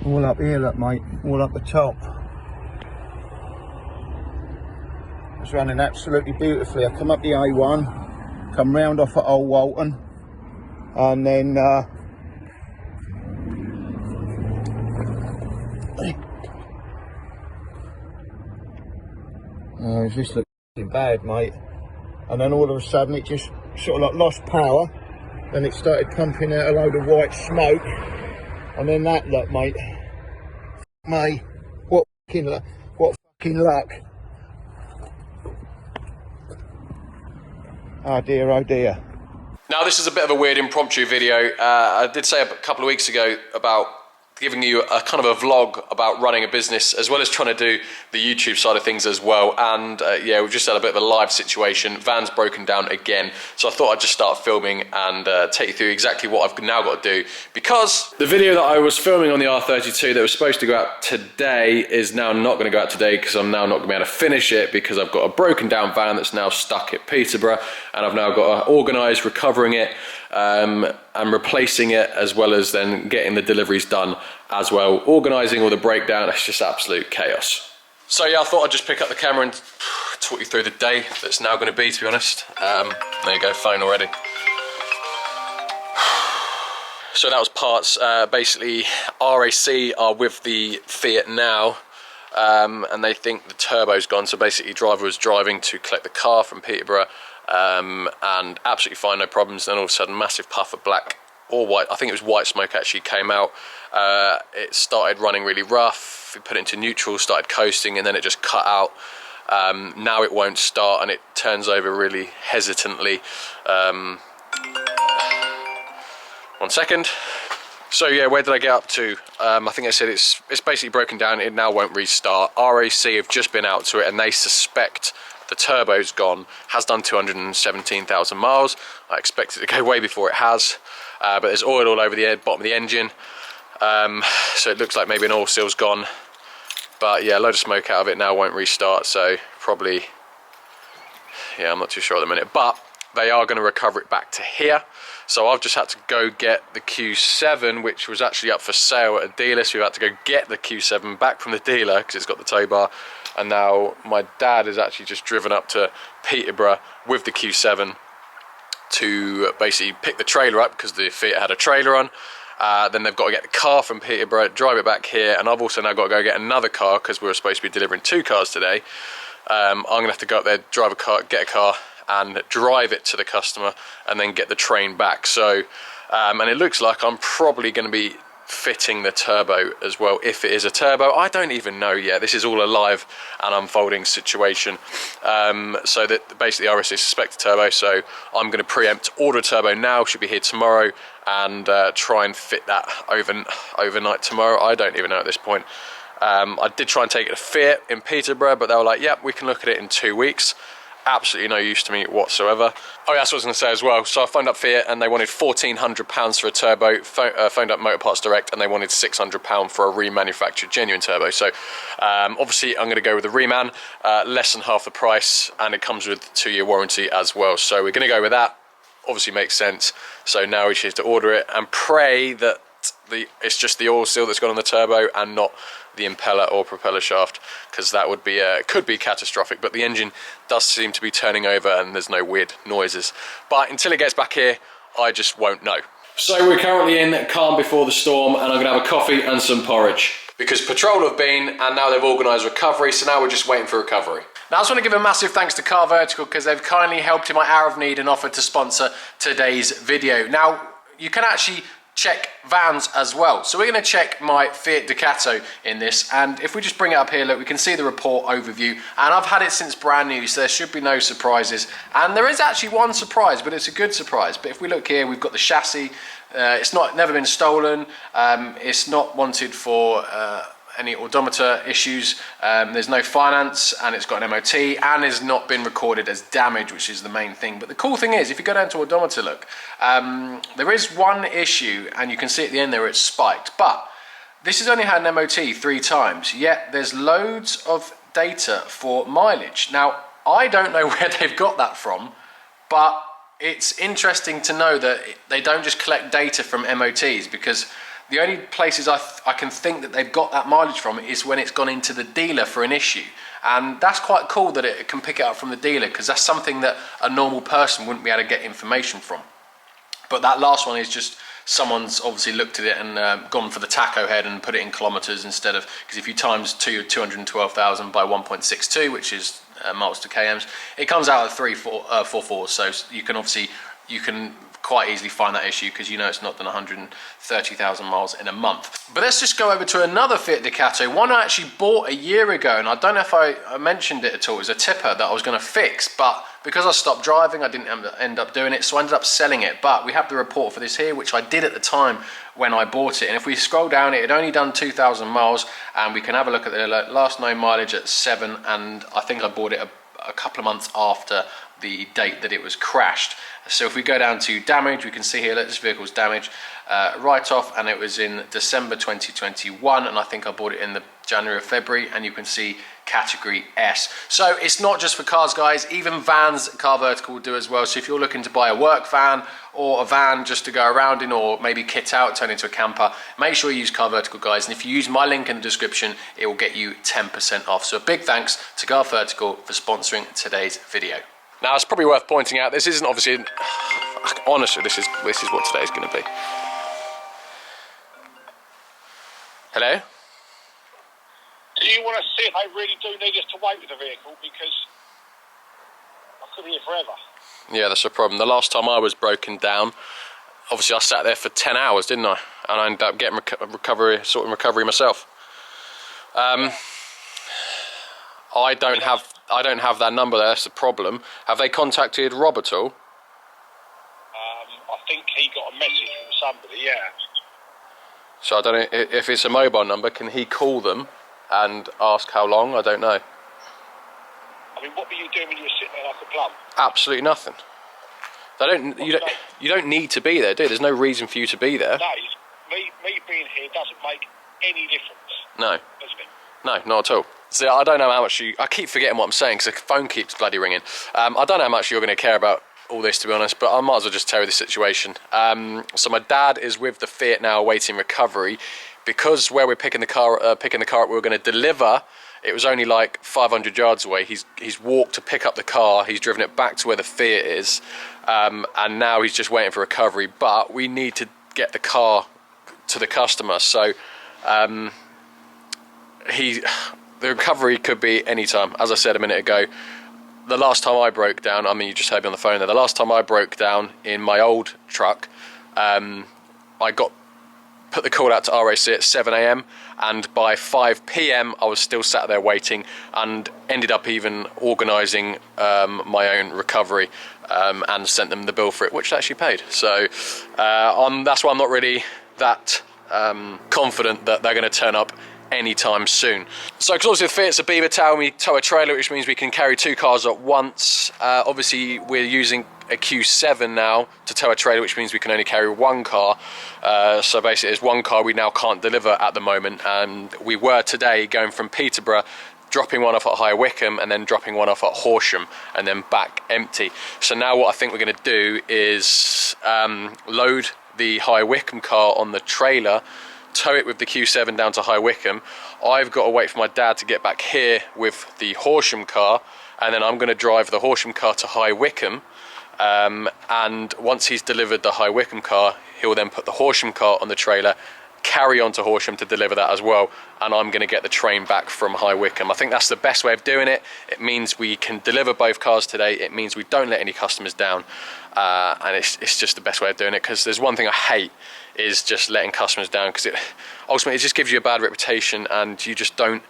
All up here, look mate, all up the top. It's running absolutely beautifully. I come up the A1, come round off at Old Walton, and then oh, this looking bad, mate. And then all of a sudden it just sort of like lost power, and it started pumping out a load of white smoke, and then that, look mate, mate, what fucking luck. Oh dear, oh dear. Now this is a bit of a weird impromptu video. I did say a couple of weeks ago about giving you a kind of a vlog about running a business, as well as trying to do the YouTube side of things as well. And yeah, we've just had a bit of a live situation. Van's broken down again, so I thought I'd just start filming and take you through exactly what I've now got to do, because the video that I was filming on the R32 that was supposed to go out today is now not going to go out today, because I'm now not going to be able to finish it, because I've got a broken down van that's now stuck at Peterborough, and I've now got to organise recovering it and replacing it, as well as then getting the deliveries done as well, organising all the breakdown. It's just absolute chaos. So yeah, I thought I'd just pick up the camera and talk you through the day that's now going to be, to be honest. There you go, phone already. So that was parts. Basically, RAC are with the Fiat now, and they think the turbo's gone. So basically, driver was driving to collect the car from Peterborough, and absolutely fine, no problems. Then all of a sudden, massive puff of black or white, I think it was white smoke, actually came out. It started running really rough. We put it into neutral, started coasting, and then it just cut out. Now it won't start, and it turns over really hesitantly. 1 second. So yeah, where did I get up to? I think I said it's basically broken down. It now won't restart. RAC have just been out to it, and they suspect the turbo's gone. Has done 217,000 miles. I expect it to go way before it has, but there's oil all over the bottom of the engine, so it looks like maybe an oil seal's gone. But yeah, a load of smoke out of it, now won't restart, so probably, yeah, I'm not too sure at the minute, but they are going to recover it back to here. So I've just had to go get the Q7, which was actually up for sale at a dealer, so we've had to go get the Q7 back from the dealer because it's got the tow bar. And now my dad has actually just driven up to Peterborough with the Q7 to basically pick the trailer up, because the Fiat had a trailer on. Then they've got to get the car from Peterborough, drive it back here, and I've also now got to go get another car, because we were supposed to be delivering 2 cars today. I'm going to have to go up there, drive a car, get a car, and drive it to the customer, and then get the train back. So, and it looks like I'm probably going to be fitting the turbo as well, if it is a turbo. I don't even know yet. This is all a live and unfolding situation. So that basically RSC suspect a turbo, so I'm going to preempt, order a turbo now, should be here tomorrow, and try and fit that overnight tomorrow. I don't even know at this point. I did try and take it to Fiat in Peterborough, but they were like, yep, we can look at it in 2 weeks. Absolutely no use to me whatsoever. Oh yeah, that's what I was going to say as well. So I phoned up Fiat, and they wanted £1,400 for a turbo. Phoned up Motor Parts Direct, and they wanted £600 for a remanufactured genuine turbo. So obviously I'm going to go with the reman, less than half the price, and it comes with 2-year warranty as well. So we're going to go with that. Obviously makes sense. So now we just have to order it and pray that it's just the oil seal that's gone on the turbo and not the impeller or propeller shaft, because that would be could be catastrophic. But the engine does seem to be turning over, and there's no weird noises. But until it gets back here, I just won't know. So we're currently in calm before the storm, and I'm gonna have a coffee and some porridge, because Patrol have been, and now they've organised recovery, so now we're just waiting for recovery. Now I just want to give a massive thanks to CarVertical, because they've kindly helped in my hour of need and offered to sponsor today's video. Now you can actually check vans as well. So we're going to check my Fiat Ducato in this, and if we just bring it up here, look, we can see the report overview, and I've had it since brand new, so there should be no surprises. And there is actually one surprise, but it's a good surprise. But if we look here, we've got the chassis. It's never been stolen. It's not wanted for any odometer issues. There's no finance, and it's got an MOT, and has not been recorded as damage, which is the main thing. But the cool thing is, if you go down to odometer, look, there is one issue, and you can see at the end there it's spiked, but this has only had an MOT 3 times, yet there's loads of data for mileage. Now I don't know where they've got that from, but it's interesting to know that they don't just collect data from MOTs, because The only places I can think that they've got that mileage from is when it's gone into the dealer for an issue. And that's quite cool that it can pick it up from the dealer, because that's something that a normal person wouldn't be able to get information from. But that last one is just someone's obviously looked at it and gone for the taco head and put it in kilometers instead of, because if you times 212,000 by 1.62, which is miles to kms, it comes out at 344. So you can quite easily find that issue, because you know it's not done 130,000 miles in a month. But let's just go over to another Fiat Ducato, one I actually bought a year ago, and I don't know if I mentioned it at all. It was a tipper that I was going to fix, but because I stopped driving, I didn't end up doing it, so I ended up selling it. But we have the report for this here, which I did at the time when I bought it. And if we scroll down, it had only done 2,000 miles, and we can have a look at the last known mileage at 7, and I think I bought it a couple of months after the date that it was crashed. So if we go down to damage, we can see here that this vehicle's damaged right off, and it was in December 2021, and I think I bought it in the January or February, and you can see category S. So it's not just for cars, guys, even vans CarVertical will do as well. So if you're looking to buy a work van or a van just to go around in, or maybe kit out, turn into a camper, make sure you use CarVertical, guys, and if you use my link in the description, it will get you 10% off. So a big thanks to CarVertical for sponsoring today's video. Now, it's probably worth pointing out, this isn't obviously, honestly, this is what today's going to be. Hello? Do you want to see if they really do need us to wait with the vehicle? Because I could be here forever. Yeah, that's a problem. The last time I was broken down, obviously I sat there for 10 hours, didn't I? And I ended up getting recovery myself. I don't have that number there, that's the problem. Have they contacted Rob at all? I think he got a message from somebody, yeah. So I don't know, if it's a mobile number, can he call them and ask how long? I don't know. I mean, what were you doing when you were sitting there like a plum? Absolutely nothing. You don't need to be there, do you? There's no reason for you to be there. No, me being here doesn't make any difference. No. Doesn't it? No, not at all. So I don't know how much I keep forgetting what I'm saying because the phone keeps bloody ringing. I don't know how much you're going to care about all this, to be honest, but I might as well just tell you the situation. So my dad is with the Fiat now awaiting recovery, because where we're picking the car up, we were going to deliver. It was only like 500 yards away. He's walked to pick up the car. He's driven it back to where the Fiat is, and now he's just waiting for recovery. But we need to get the car to the customer, so the recovery could be any time. As I said a minute ago, the last time I broke down, I mean, you just heard me on the phone there, the last time I broke down in my old truck, I put the call out to RAC at 7 AM, and by 5 PM I was still sat there waiting, and ended up even organising my own recovery, and sent them the bill for it, which they actually paid. So that's why I'm not really that confident that they're going to turn up anytime soon. So because obviously the Fiat's a beaver tail, and we tow a trailer, which means we can carry 2 cars at once. Obviously we're using a Q7 now to tow a trailer, which means we can only carry 1 car. So basically there's 1 car we now can't deliver at the moment, and we were today going from Peterborough, dropping one off at High Wycombe, and then dropping one off at Horsham, and then back empty. So now what I think we're going to do is load the High Wycombe car on the trailer, tow it with the Q7 down to High Wycombe. I've got to wait for my dad to get back here with the Horsham car, and then I'm going to drive the Horsham car to High Wycombe, and once he's delivered the High Wycombe car, he'll then put the Horsham car on the trailer, carry on to Horsham to deliver that as well, and I'm going to get the train back from High Wycombe. I think that's the best way of doing it. It means we can deliver both cars today. It means we don't let any customers down, and it's just the best way of doing it, because there's one thing I hate, is just letting customers down, because ultimately it just gives you a bad reputation and you just don't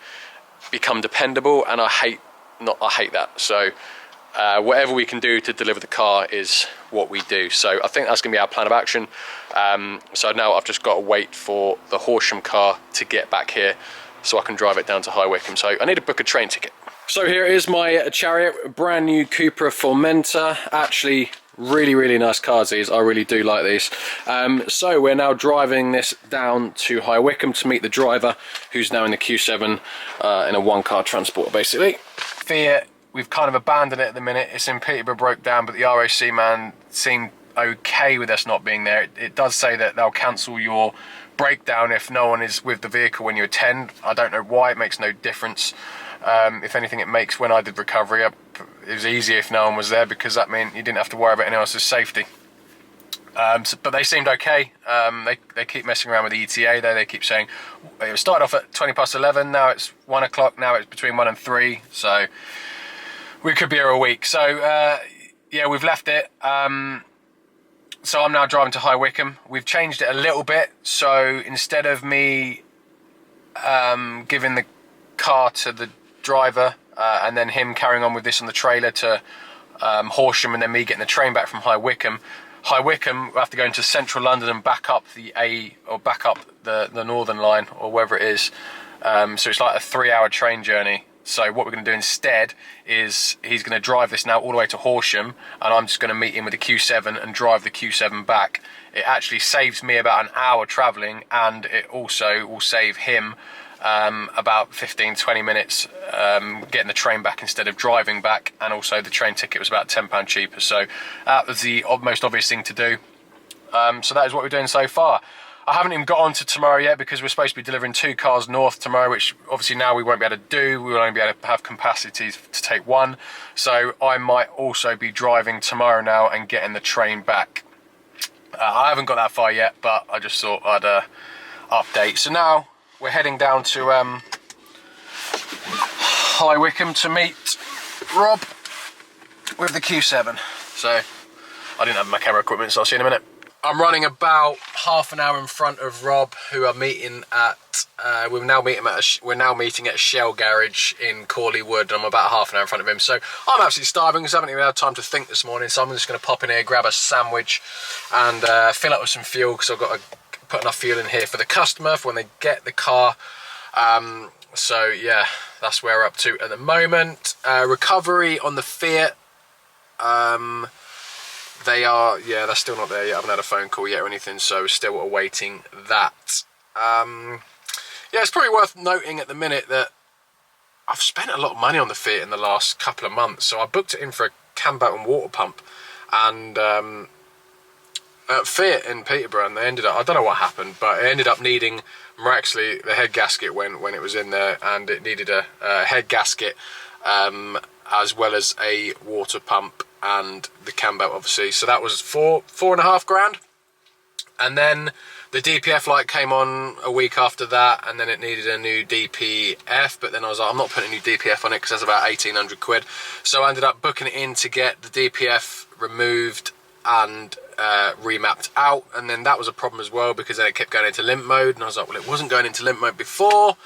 become dependable, and I hate that. So whatever we can do to deliver the car is what we do. So I think that's going to be our plan of action. So now I've just got to wait for the Horsham car to get back here so I can drive it down to High Wycombe. So I need to book a train ticket. So here is my Chariot, brand new Cupra Formentor. Actually, really nice cars these. I really do like these. So we're now driving this down to High Wycombe to meet the driver, who's now in the Q7 in a 1-car transport basically. Fiat, we've kind of abandoned it at the minute. It's in Peterborough, broke down, but the RAC man seemed okay with us not being there. It does say that they'll cancel your breakdown if no one is with the vehicle when you attend. I don't know why, it makes no difference. If anything, it makes, when I did recovery, it was easier if no one was there, because that meant you didn't have to worry about anyone else's safety. But they seemed okay. They keep messing around with the ETA though. They keep saying it started off at 11, now it's 1 o'clock, now it's between 1 and 3, so we could be here a week. So yeah, we've left it. So I'm now driving to High Wycombe. We've changed it a little bit, so instead of me giving the car to the driver and then him carrying on with this on the trailer to Horsham, and then me getting the train back from High Wycombe, we'll have to go into central London and back up the Northern Line, or wherever it is. So it's like a 3-hour train journey. So what we're going to do instead is he's going to drive this now all the way to Horsham, and I'm just going to meet him with the Q7 and drive the Q7 back. It actually saves me about an hour travelling, and it also will save him about 15-20 minutes getting the train back instead of driving back, and also the train ticket was about £10 cheaper. So that was the most obvious thing to do. So that is what we're doing so far. I haven't even got on to tomorrow yet, because we're supposed to be delivering 2 cars north tomorrow, which obviously now we won't be able to do. We will only be able to have capacity to take 1. So I might also be driving tomorrow now and getting the train back. I haven't got that far yet, but I just thought I'd update. So now we're heading down to High Wycombe to meet Rob with the Q7. So I didn't have my camera equipment, so I'll see you in a minute. I'm running about half an hour in front of Rob, who are meeting at we're now meeting at a Shell garage in Corley Wood. I'm about half an hour in front of him, so I'm absolutely starving because I haven't even had time to think this morning. So I'm just going to pop in here, grab a sandwich, and fill up with some fuel, because I've got to put enough fuel in here for the customer for when they get the car. So yeah, that's where we're up to at the moment. Recovery on the Fiat. They're still not there yet. I haven't had a phone call yet or anything, so we're still awaiting that. Yeah, it's probably worth noting at the minute that I've spent a lot of money on the Fiat in the last couple of months. So I booked it in for a cam belt and water pump, and at Fiat in Peterborough, and they ended up, I don't know what happened, but it ended up needing, miraculously, the head gasket when it was in there, and it needed a head gasket as well as a water pump and the cam belt, obviously. So that was £4.5 grand. And then the DPF light came on a week after that, and then it needed a new DPF, but then I was like, I'm not putting a new DPF on it because that's about 1,800 quid. So I ended up booking it in to get the DPF removed and remapped out, and then that was a problem as well, because then it kept going into limp mode, and I was like, well, it wasn't going into limp mode before.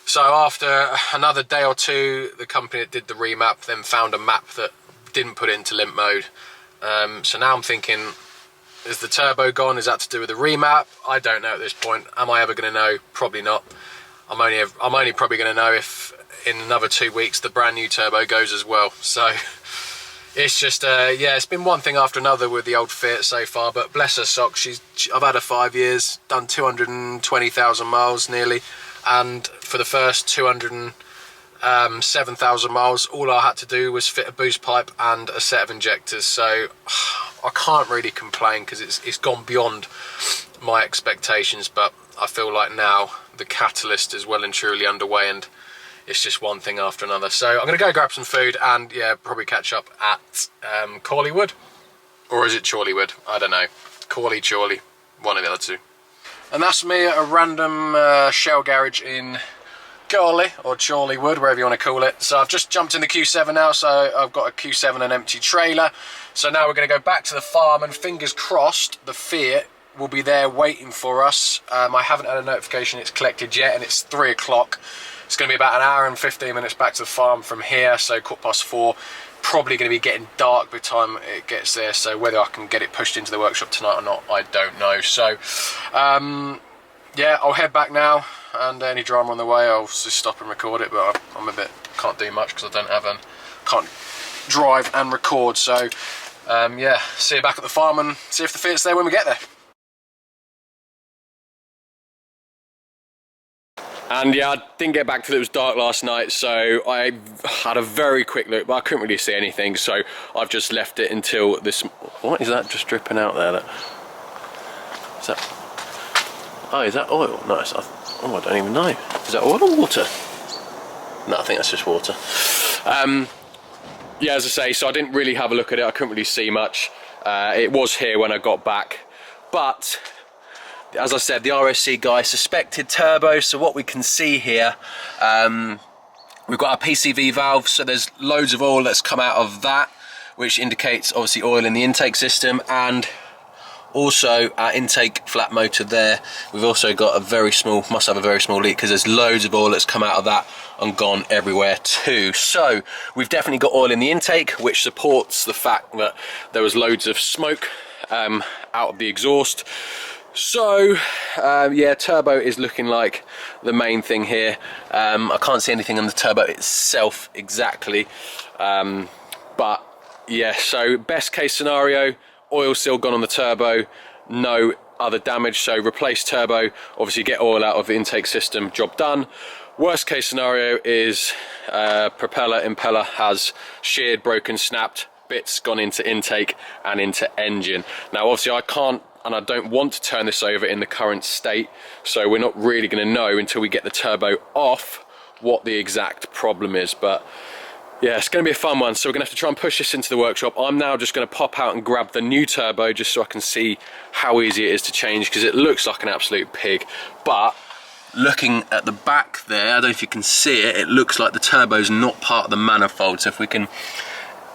So after another day or two, the company that did the remap then found a map that didn't put it into limp mode. So now I'm thinking, is the turbo gone? Is that to do with the remap? I don't know at this point. Am I ever going to know? Probably not. I'm only probably going to know if in another 2 weeks the brand new turbo goes as well. So it's just yeah, it's been one thing after another with the old Fiat so far, but bless her socks, I've had her 5 years, done 220,000 miles nearly, and for the first 207,000 miles, all I had to do was fit a boost pipe and a set of injectors. So I can't really complain, because it's gone beyond my expectations, but I feel like now the catalyst is well and truly underway, and it's just one thing after another. So I'm going to go grab some food, and yeah, probably catch up at Corley Wood. Or is it Chorley Wood? I don't know. Corley, Chorley, one of the other two. And that's me at a random Shell garage in Corley, or Chorley Wood, wherever you want to call it. So I've just jumped in the Q7 now, so I've got a Q7 and an empty trailer. So now we're going to go back to the farm, and fingers crossed the Fiat will be there waiting for us. I haven't had a notification it's collected yet, and it's 3 o'clock. It's going to be about an hour and 15 minutes back to the farm from here, so 4:15. Probably going to be getting dark by the time it gets there, so whether I can get it pushed into the workshop tonight or not, I don't know. So yeah, I'll head back now, and any drama on the way I'll just stop and record it, but I'm a bit, can't do much because I can't drive and record. So yeah, see you back at the farm and see if the Fiat's there when we get there. And yeah, I didn't get back till it was dark last night, so I had a very quick look, but I couldn't really see anything, so I've just left it until this... What is that just dripping out there? Is that... Oh, is that oil? Nice. Oh, I don't even know. Is that oil or water? No, I think that's just water. Yeah, as I say, so I didn't really have a look at it. I couldn't really see much. It was here when I got back. But, as I said, the RSC guy suspected turbo. So what we can see here, we've got our PCV valve. So there's loads of oil that's come out of that, which indicates obviously oil in the intake system. And also our intake flat motor there, we've also got a very small, must have a very small leak because there's loads of oil that's come out of that and gone everywhere too. So we've definitely got oil in the intake, which supports the fact that there was loads of smoke out of the exhaust. So yeah, turbo is looking like the main thing here. I can't see anything on the turbo itself exactly, but yeah, so best case scenario, oil still gone on the turbo, no other damage, so replace turbo, obviously get oil out of the intake system, job done. Worst case scenario is impeller has sheared, broken, snapped, bits gone into intake and into engine. Now obviously I can't and I don't want to turn this over in the current state, so we're not really going to know until we get the turbo off what the exact problem is. But yeah, it's going to be a fun one, so we're going to have to try and push this into the workshop. I'm now just going to pop out and grab the new turbo just so I can see how easy it is to change, because it looks like an absolute pig. But looking at the back there, I don't know if you can see it, it looks like the turbo's not part of the manifold. So if we can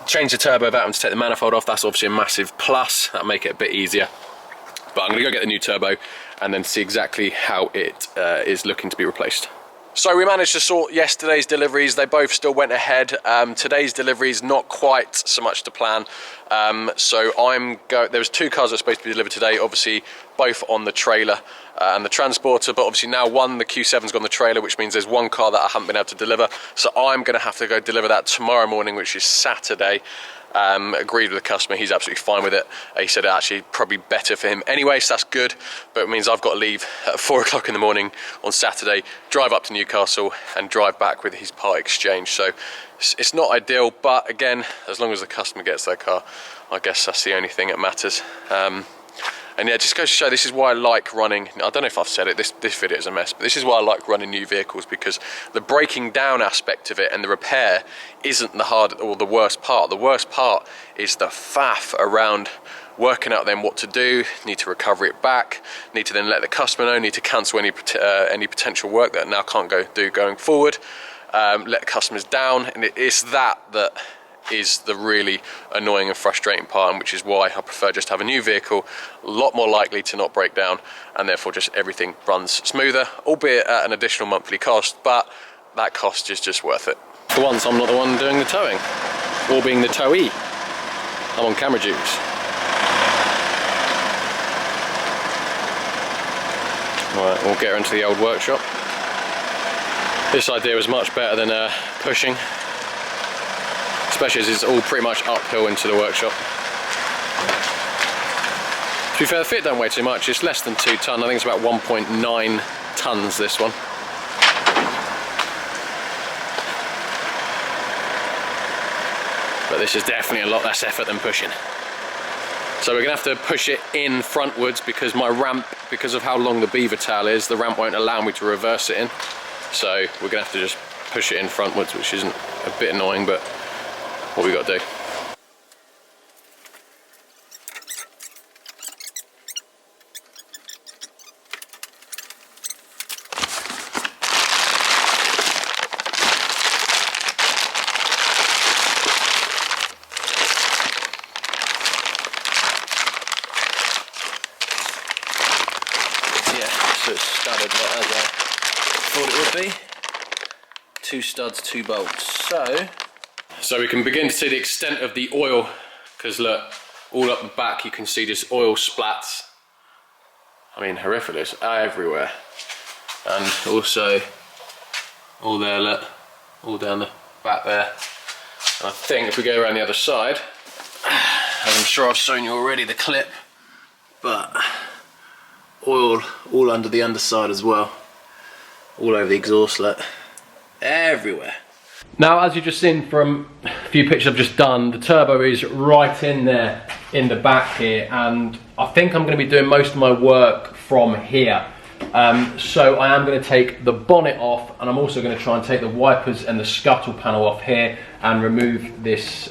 change the turbo without having to take the manifold off, that's obviously a massive plus. That'll make it a bit easier. But I'm going to go get the new turbo and then see exactly how it is looking to be replaced. So we managed to sort yesterday's deliveries. They both still went ahead. Today's deliveries not quite so much to plan. So there was 2 cars that were supposed to be delivered today, obviously both on the trailer and the transporter, but obviously now the Q7's gone on the trailer, which means there's 1 car that I haven't been able to deliver. So I'm going to have to go deliver that tomorrow morning, which is Saturday. Agreed with the customer, he's absolutely fine with it. He said actually probably better for him anyway, so that's good, but it means I've got to leave at 4 o'clock in the morning on Saturday, drive up to Newcastle and drive back with his part exchange. So it's not ideal, but again, as long as the customer gets their car, I guess that's the only thing that matters. And yeah, just goes to show, this is why I like running, I don't know if I've said it, this video is a mess, but this is why I like running new vehicles, because the breaking down aspect of it and the repair isn't the hard or the worst part. The worst part is the faff around working out then what to do, need to recover it back, need to then let the customer know, need to cancel any potential work that I now can't do going forward, let the customers down, and it's that is the really annoying and frustrating part, and which is why I prefer just to have a new vehicle, a lot more likely to not break down, and therefore just everything runs smoother, albeit at an additional monthly cost, but that cost is just worth it. For once I'm not the one doing the towing, or being the towee. I'm on camera duties. Right, we'll get her into the old workshop. This idea was much better than pushing, especially as it's all pretty much uphill into the workshop. To be fair, the Fiat don't weigh too much, it's less than 2 tonne, I think it's about 1.9 tonnes this one. But this is definitely a lot less effort than pushing. So we're going to have to push it in frontwards, because my ramp, because of how long the beaver tail is, the ramp won't allow me to reverse it in. So we're going to have to just push it in frontwards, which isn't a bit annoying, but what we got to do. So it's studded as I thought it would be. 2 studs, 2 bolts. So we can begin to see the extent of the oil, because look, all up the back you can see just oil splats. I mean, horrific, everywhere. And also all there, look, all down the back there. And I think if we go around the other side, as I'm sure I've shown you already the clip, but oil all under the underside as well, all over the exhaust, look, everywhere. Now, as you've just seen from a few pictures I've just done, the turbo is right in there in the back here, and I think I'm going to be doing most of my work from here. So I am going to take the bonnet off, and I'm also going to try and take the wipers and the scuttle panel off here and remove this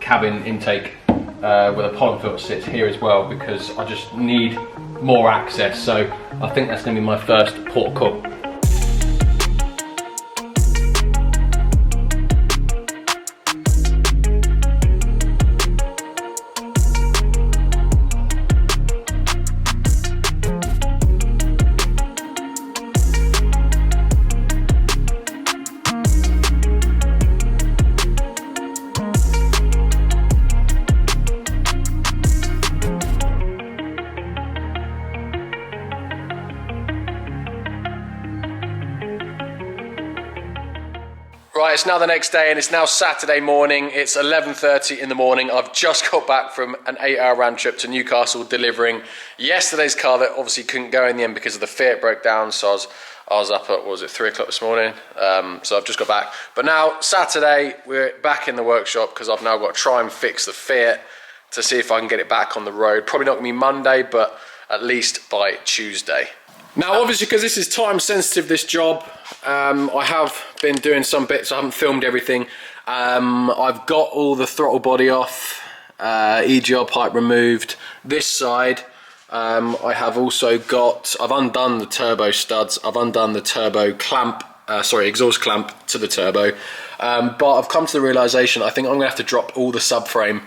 cabin intake where the pollen filter sits here as well, because I just need more access. So I think that's going to be my first port of call. Right, it's now the next day and it's now Saturday morning. It's 11:30 in the morning. I've just got back from an 8-hour round trip to Newcastle delivering yesterday's car that obviously couldn't go in the end because of the Fiat broke down. So I was up at, what was it, 3 o'clock this morning. So I've just got back. But now, Saturday, we're back in the workshop because I've now got to try and fix the Fiat to see if I can get it back on the road. Probably not going to be Monday, but at least by Tuesday. Now, obviously, because this is time sensitive, this job, I have been doing some bits. I haven't filmed everything. I've got all the throttle body off, EGR pipe removed. This side, I have also got, I've undone the turbo studs. I've undone the turbo clamp, exhaust clamp to the turbo. But I've come to the realization, I think I'm gonna have to drop all the subframe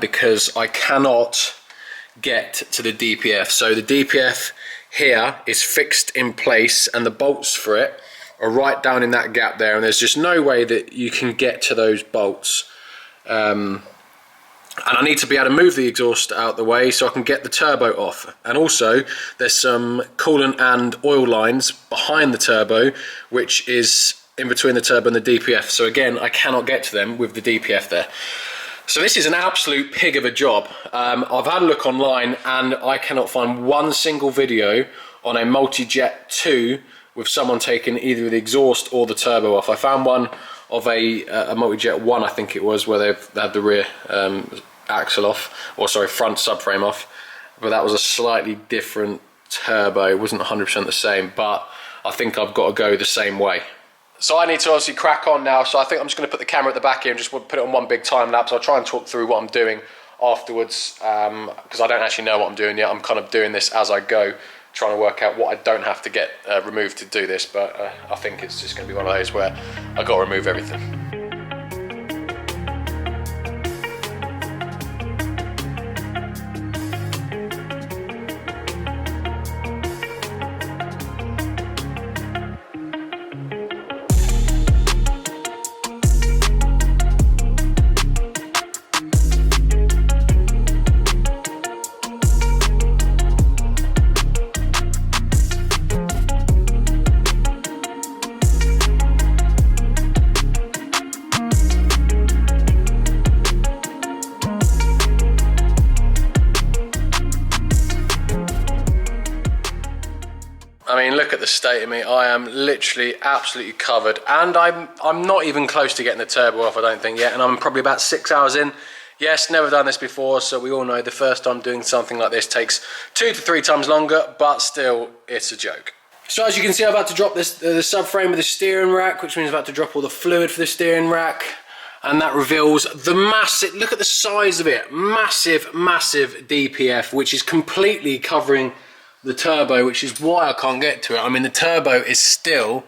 because I cannot get to the DPF. So the DPF here is fixed in place and the bolts for it are right down in that gap there, and there's just no way that you can get to those bolts. And I need to be able to move the exhaust out the way so I can get the turbo off. And also there's some coolant and oil lines behind the turbo, which is in between the turbo and the DPF. So again, I cannot get to them with the DPF there. So this is an absolute pig of a job. I've had a look online and I cannot find one single video on a Multi-Jet 2 with someone taking either the exhaust or the turbo off. I found one of a Multi-Jet 1, I think it was, where they had the rear axle off, or sorry, front subframe off, but that was a slightly different turbo. It wasn't 100% the same, but I think I've got to go the same way. So I need to obviously crack on now, so I think I'm just going to put the camera at the back here and just put it on one big time lapse. I'll try and talk through what I'm doing afterwards, because I don't actually know what I'm doing yet. I'm kind of doing this as I go, trying to work out what I don't have to get removed to do this, but I think it's just going to be one of those where I've got to remove everything. I mean, look at the state of me. I am literally absolutely covered, and I'm not even close to getting the turbo off, I don't think, yet, and I'm probably about 6 hours in. Yes, never done this before, so we all know the first time doing something like this takes 2 to 3 times longer, but still, it's a joke. So as you can see, I've had to drop this the subframe of the steering rack, which means I've had to drop all the fluid for the steering rack, and that reveals the massive, look at the size of it, massive DPF, which is completely covering the turbo, which is why I can't get to it. I mean, the turbo is still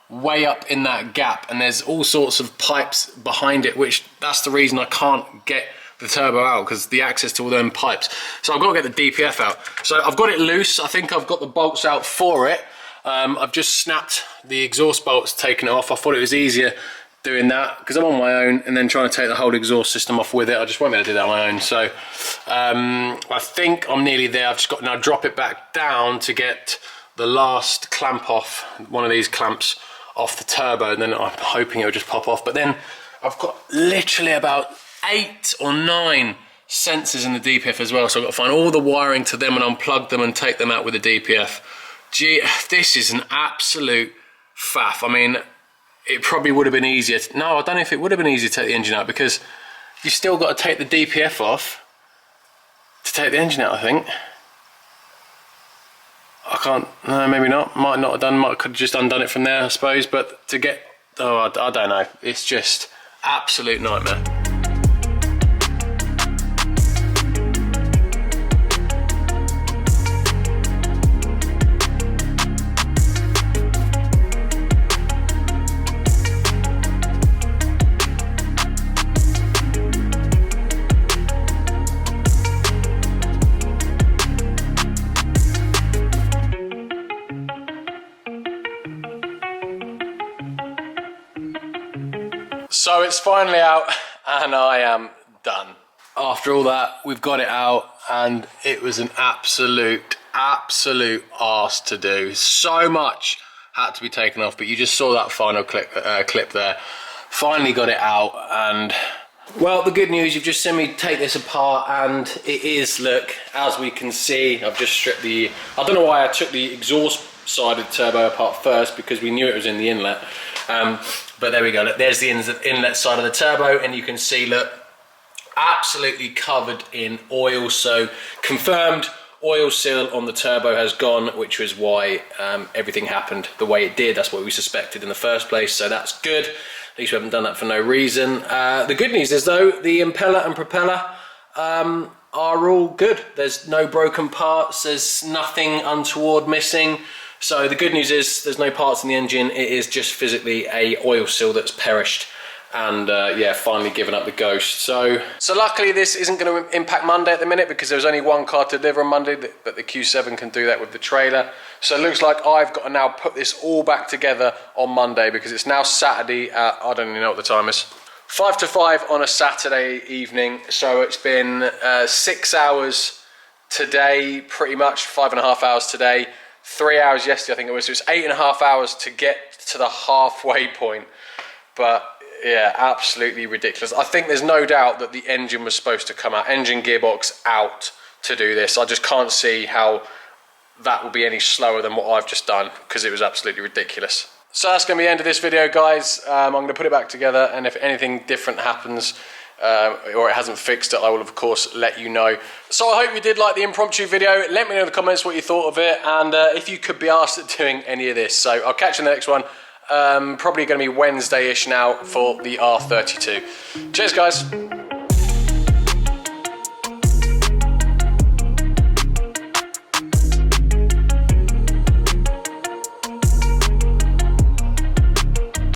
way up in that gap, and there's all sorts of pipes behind it, which that's the reason I can't get the turbo out, because the access to all them pipes. So I've got to get the DPF out. So I've got it loose. I think I've got the bolts out for it. I've just snapped the exhaust bolts, taken it off. I thought it was easier doing that because I'm on my own, and then trying to take the whole exhaust system off with it. I just won't be able to do that on my own. So I think I'm nearly there. I've just got to now drop it back down to get the last clamp off, one of these clamps off the turbo, and then I'm hoping it'll just pop off. But then I've got literally about 8 or 9 sensors in the DPF as well, so I've got to find all the wiring to them and unplug them and take them out with the DPF. Gee, this is an absolute faff. I mean, it probably would have been easier. No, I don't know if it would have been easier to take the engine out, because you still got to take the DPF off to take the engine out, I think. I can't, no, maybe not. Might not have done, could have just undone it from there, I suppose. But to get, oh, I don't know. It's just absolute nightmare. So it's finally out and I am done. After all that, we've got it out and it was an absolute arse to do. So much had to be taken off, but you just saw that final clip there. Finally got it out, and well, the good news, you've just seen me take this apart, and it is, look, as we can see, I've just stripped the, I don't know why I took the exhaust side of the turbo apart first, because we knew it was in the inlet. But there we go, look, there's the inlet side of the turbo, and you can see, look, absolutely covered in oil. So confirmed oil seal on the turbo has gone, which was why everything happened the way it did. That's what we suspected in the first place, so that's good. At least we haven't done that for no reason. The good news is, though, the impeller and propeller are all good. There's no broken parts, there's nothing untoward missing. So the good news is there's no parts in the engine. It is just physically a oil seal that's perished and yeah, finally given up the ghost. So luckily this isn't going to impact Monday at the minute, because there's only one car to deliver on Monday, but the Q7 can do that with the trailer. So it looks like I've got to now put this all back together on Monday, because it's now Saturday at, I don't even know what the time is, 5 to 5 on a Saturday evening. So it's been 6 hours today, pretty much 5.5 hours today. 3 hours yesterday, I think it was. So it's 8.5 hours to get to the halfway point. But yeah, absolutely ridiculous. I think there's no doubt that the engine was supposed to come out, engine gearbox out to do this. I just can't see how that will be any slower than what I've just done, because it was absolutely ridiculous. So that's going to be the end of this video, guys. I'm going to put it back together, and if anything different happens, or it hasn't fixed it, I will of course let you know. So I hope you did like the impromptu video. Let me know in the comments what you thought of it, and if you could be asked at doing any of this. So I'll catch you in the next one. Probably going to be Wednesday-ish now for the R32. Cheers, guys.